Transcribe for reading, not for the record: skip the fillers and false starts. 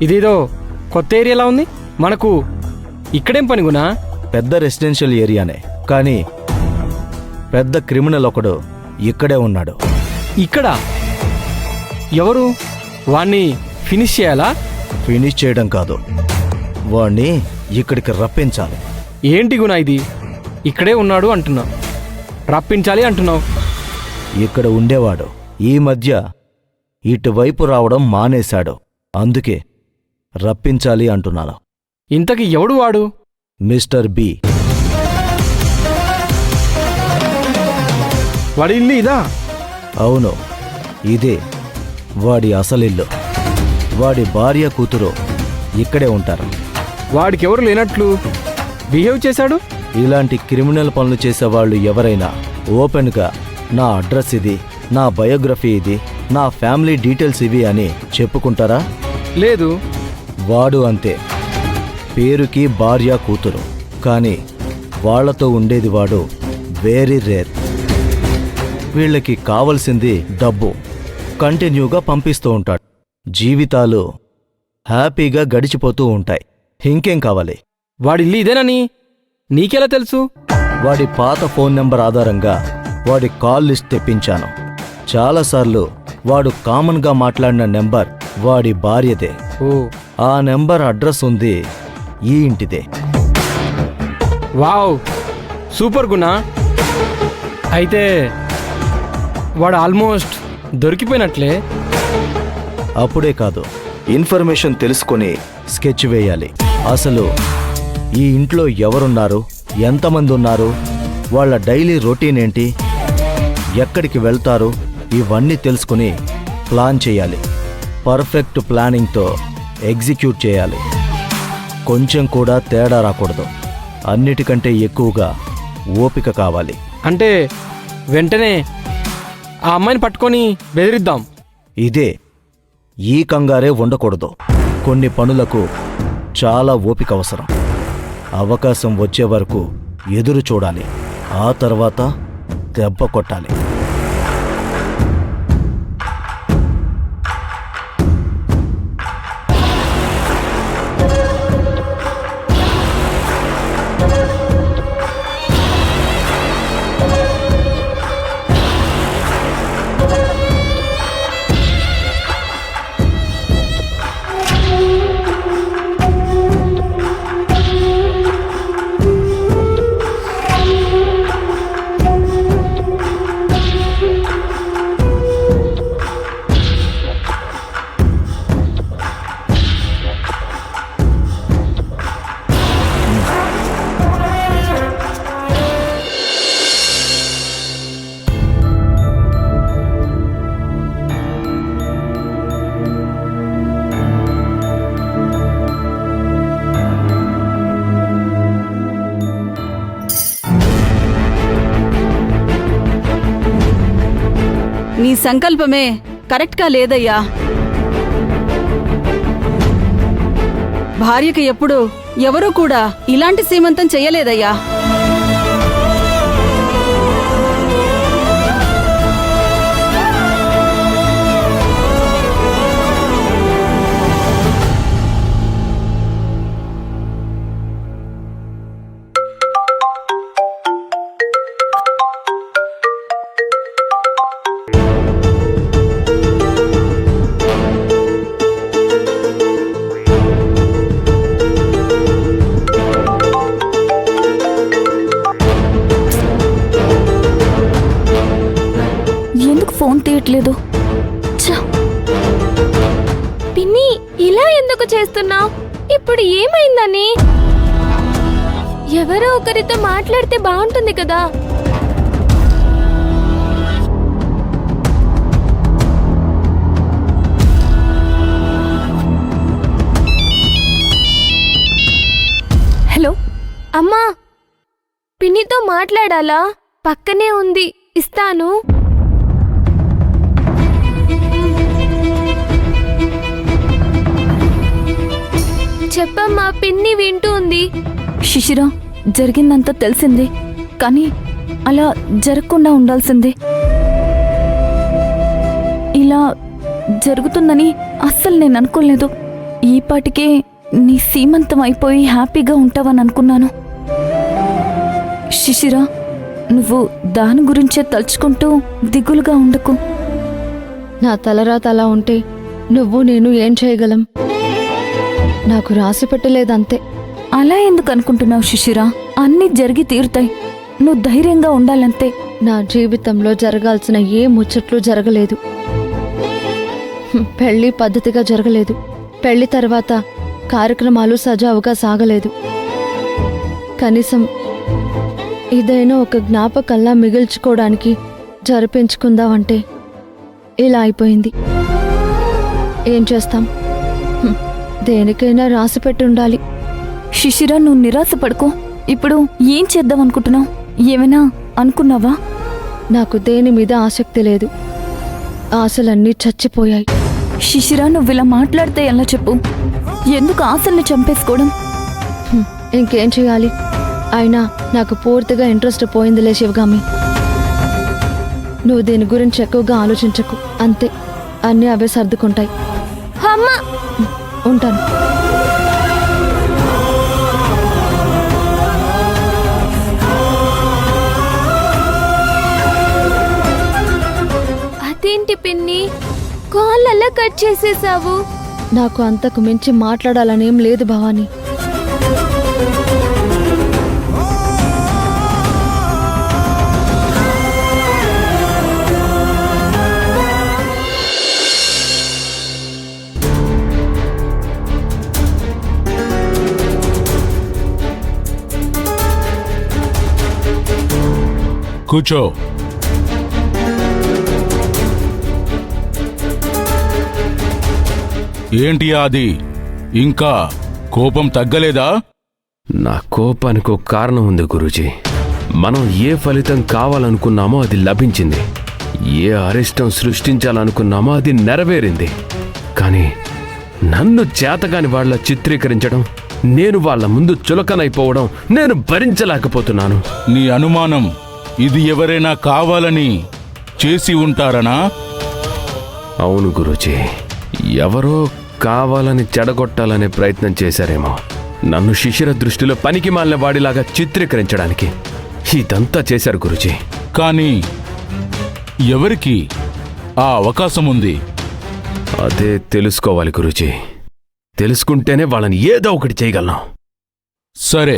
ఇదేదో కొత్త ఏరియాలా ఉంది. మనకు ఇక్కడేం పని గునా? పెద్ద రెసిడెన్షియల్ ఏరియానే, కానీ పెద్ద క్రిమినల్ ఒకడు ఇక్కడే ఉన్నాడు. ఇక్కడ ఎవరు? వాణ్ణి ఫినిష్ చేయాలా? ఫినిష్ చేయడం కాదు, వాణ్ణి ఇక్కడికి రప్పించాలి. ఏంటి గునా ఇది? ఇక్కడే ఉన్నాడు అంటున్నావు, రప్పించాలి అంటున్నావు. ఇక్కడ ఉండేవాడు ఈ మధ్య ఇటువైపు రావడం మానేశాడు, అందుకే రప్పించాలి అంటున్నాను. ఇంతకి ఎవడు వాడు? Mister B. వాడి ఇల్లు ఇదా? అవును, ఇదే వాడి అసలిల్లు. వాడి భార్య కూతురు ఇక్కడే ఉంటారు. వాడికి ఎవరు లేనట్లు బిహేవ్ చేశాడు. ఇలాంటి క్రిమినల్ పనులు చేసేవాళ్ళు ఎవరైనా ఓపెన్గా నా అడ్రస్ ఇది, నా బయోగ్రఫీ ఇది, నా ఫ్యామిలీ డీటెయిల్స్ ఇవి అని చెప్పుకుంటారా? లేదు. వాడు అంతే, పేరుకి భార్య కూతురు, కానీ వాళ్లతో ఉండేది వాడు వెరీ రేర్. వీళ్ళకి కావలసింది డబ్బు, కంటిన్యూగా పంపిస్తూ ఉంటాడు. జీవితాలు హ్యాపీగా గడిచిపోతూ ఉంటాయి. ఇంకేం కావాలి? వాడి ఇల్లు ఇదేనని నీకెలా తెలుసు? వాడి పాత ఫోన్ నెంబర్ ఆధారంగా వాడి కాల్ లిస్ట్ తెప్పించాను. చాలాసార్లు వాడు కామన్గా మాట్లాడిన నెంబర్ వాడి భార్యదే. ఓ, ఆ నెంబర్ అడ్రస్ ఉంది ఈ ఇంటిదే. Wow, super Guna. అయితే వాడు ఆల్మోస్ట్ దొరికిపోయినట్లే. అప్పుడే కాదు, ఇన్ఫర్మేషన్ తెలుసుకొని స్కెచ్ వేయాలి. అసలు ఈ ఇంట్లో ఎవరున్నారు, ఎంతమంది ఉన్నారు, వాళ్ళ డైలీ రొటీన్ ఏంటి, ఎక్కడికి వెళ్తారు, ఇవన్నీ తెలుసుకుని ప్లాన్ చేయాలి. పర్ఫెక్ట్ ప్లానింగ్తో ఎగ్జిక్యూట్ చేయాలి. కొంచెం కూడా తేడా రాకూడదు. అన్నిటికంటే ఎక్కువగా ఓపిక కావాలి. అంటే వెంటనే ఆ అమ్మాయిని పట్టుకొని బెదిరిద్దాం. ఇదే, ఈ కంగారే ఉండకూడదు. కొన్ని పనులకు చాలా ఓపిక అవసరం. అవకాశం వచ్చే వరకు ఎదురు చూడాలి, ఆ తర్వాత దెబ్బ కొట్టాలి. నీ సంకల్పమే కరెక్ట్గా లేదయ్యా. భార్యకి ఎప్పుడు ఎవరూ కూడా ఇలాంటి సీమంతం చెయ్యలేదయ్యా. ఫోన్ తీయట్లేదు. పిన్ని, ఇలా ఎందుకు చేస్తున్నావు? ఇప్పుడు ఏమైందని? ఎవరో ఒకరితో మాట్లాడితే బాగుంటుంది కదా. హలో అమ్మా, పిన్నితో మాట్లాడాలా? పక్కనే ఉంది, ఇస్తాను. చెప్పమ్మా, పిన్ని వింటూ ఉంది. శిశిర, జరిగిందంతా తెలిసింది, కానీ అలా జరగకుండా ఉండాల్సింది. ఇలా జరుగుతుందని అస్సలు నేను అనుకోలేదు. ఈ పాటికే నీ సీమంతం అయిపోయి హ్యాపీగా ఉంటావని అనుకున్నాను. శిశిర, నువ్వు దాని గురించే తలుచుకుంటూ దిగులుగా ఉండకు. నా తలరాత అలా ఉంటే నువ్వు నేను ఏం చేయగలం? నాకు రాసి పెట్టలేదంతే. అలా ఎందుకు అనుకుంటున్నావు శిశిర? అన్నీ జరిగి తీరుతాయి. నువ్వు ధైర్యంగా ఉండాలంతే. నా జీవితంలో జరగాల్సిన ఏ ముచ్చట్లు జరగలేదు. పెళ్లి పద్ధతిగా జరగలేదు. పెళ్లి తర్వాత కార్యక్రమాలు సజావుగా సాగలేదు. కనీసం ఇదైనా ఒక జ్ఞాపకంలా మిగిల్చుకోవడానికి జరిపించుకుందామంటే ఇలా అయిపోయింది. ఏం చేస్తాం? దేనికైనా రాసిపెట్టి ఉండాలి. శిశిర, నువ్వు నిరాశపడుకో. ఇప్పుడు ఏం చేద్దాం అనుకుంటున్నావు? ఏమైనా అనుకున్నావా? నాకు దేని మీద ఆసక్తి లేదు. ఆశలన్నీ చచ్చిపోయాయి. శిశిర, నువ్విలా మాట్లాడితే ఎలా చెప్పు? ఎందుకు ఆశల్ని చంపేసుకోవడం? ఇంకేం చేయాలి? అయినా నాకు పూర్తిగా ఇంట్రెస్ట్ పోయిందిలే శివగామి. నువ్వు దీని గురించి ఎక్కువగా ఆలోచించకు. అంతే, అన్నీ అవే సర్దుకుంటాయి. అమ్మా, ఉంటాను. అదేంటి పిన్ని, కాల్ అలా కట్ చేసేసావు? నాకు అంతకు మించి మాట్లాడాలనేం లేదు భవానీ. కూర్చో. ఏంటి అది, ఇంకా కోపం తగ్గలేదా? నా కోపానికి ఒక కారణం ఉంది గురూజీ. మనం ఏ ఫలితం కావాలనుకున్నామో అది లభించింది. ఏ అరిష్టం సృష్టించాలనుకున్నామో అది నెరవేరింది. కానీ నన్ను చేతగాని వాళ్ళ చిత్రీకరించడం, నేను వాళ్ళ ముందు చులకనైపోవడం నేను భరించలేకపోతున్నాను. నీ అనుమానం ఇది ఎవరైనా కావాలని చేసి ఉంటారనా? అవును గురూజీ, ఎవరో కావాలని చెడగొట్టాలనే ప్రయత్నం చేశారేమో, నన్ను శిశిర దృష్టిలో పనికి మాలిన వాడిలాగా చిత్రీకరించడానికి. ఇదంతా చేశారు గురూజీ. కానీ ఎవరికి ఆ అవకాశం ఉంది? అదే తెలుసుకోవాలి గురూజీ. తెలుసుకుంటేనే వాళ్ళని ఏదో ఒకటి చేయగలను. సరే,